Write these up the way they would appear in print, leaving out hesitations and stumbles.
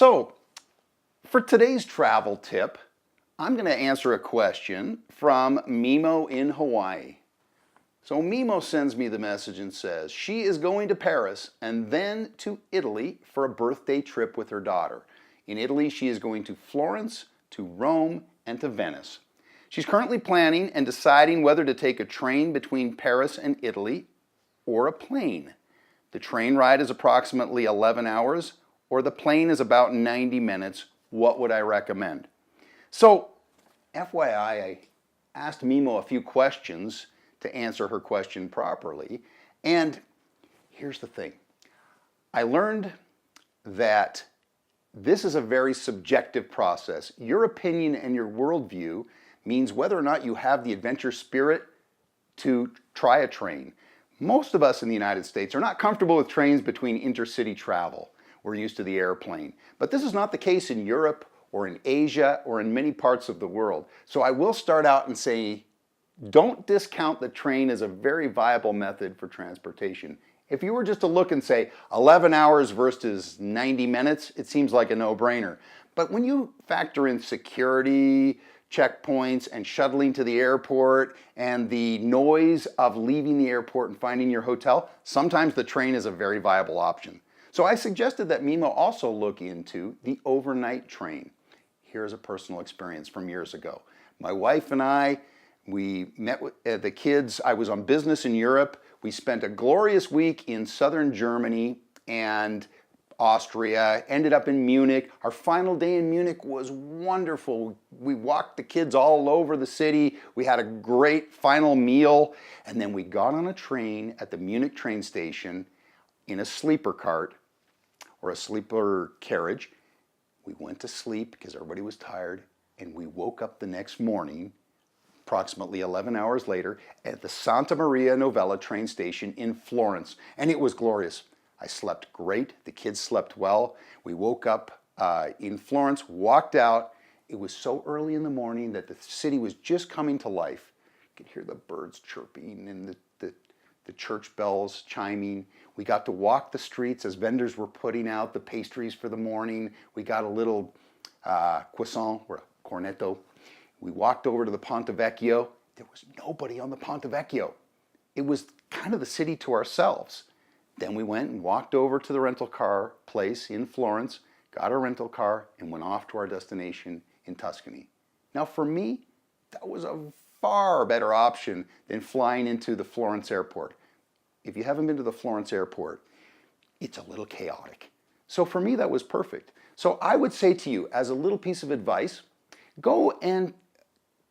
So, for today's travel tip, I'm going to answer a question from Mimo in Hawaii. So Mimo sends me the message and says she is going to Paris and then to Italy for a birthday trip with her daughter. In Italy, she is going to Florence, to Rome, and to Venice. She's currently planning and deciding whether to take a train between Paris and Italy or a plane. The train ride is approximately 11 hours, or the plane is about 90 minutes. What would I recommend? So, FYI, I asked Mimo a few questions to answer her question properly. And here's the thing. I learned that this is a very subjective process. Your opinion and your worldview means whether or not you have the adventure spirit to try a train. Most of us in the United States are not comfortable with trains between intercity travel. We're used to the airplane. But this is not the case in Europe or in Asia or in many parts of the world. So I will start out and say, don't discount the train as a very viable method for transportation. If you were just to look and say 11 hours versus 90 minutes, it seems like a no-brainer. But when you factor in security, checkpoints, and shuttling to the airport, and the noise of leaving the airport and finding your hotel, sometimes the train is a very viable option. So I suggested that Mimo also look into the overnight train. Here's a personal experience from years ago. My wife and I, we met with the kids. I was on business in Europe. We spent a glorious week in southern Germany and Austria, ended up in Munich. Our final day in Munich was wonderful. We walked the kids all over the city. We had a great final meal. And then we got on a train at the Munich train station in a sleeper cart or a sleeper carriage. We went to sleep because everybody was tired. And we woke up the next morning, approximately 11 hours later, at the Santa Maria Novella train station in Florence. And it was glorious. I slept great. The kids slept well. We woke up in Florence, walked out. It was so early in the morning that the city was just coming to life. You could hear the birds chirping and the church bells chiming. We got to walk the streets as vendors were putting out the pastries for the morning. We got a little croissant or a cornetto. We walked over to the Ponte Vecchio. There was nobody on the Ponte Vecchio. It was kind of the city to ourselves. Then we went and walked over to the rental car place in Florence, got a rental car, and went off to our destination in Tuscany. Now for me, that was a far better option than flying into the Florence airport. If you haven't been to the Florence airport, it's a little chaotic. So for me, that was perfect. So I would say to you, as a little piece of advice, go and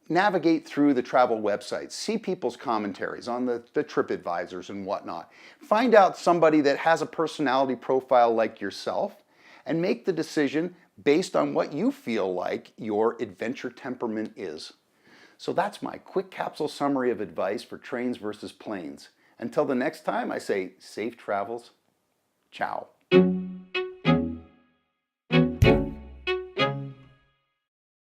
navigate through the travel websites, see people's commentaries on the TripAdvisors and whatnot. Find out somebody that has a personality profile like yourself and make the decision based on what you feel like your adventure temperament is. So that's my quick capsule summary of advice for trains versus planes. Until the next time, I say safe travels. Ciao.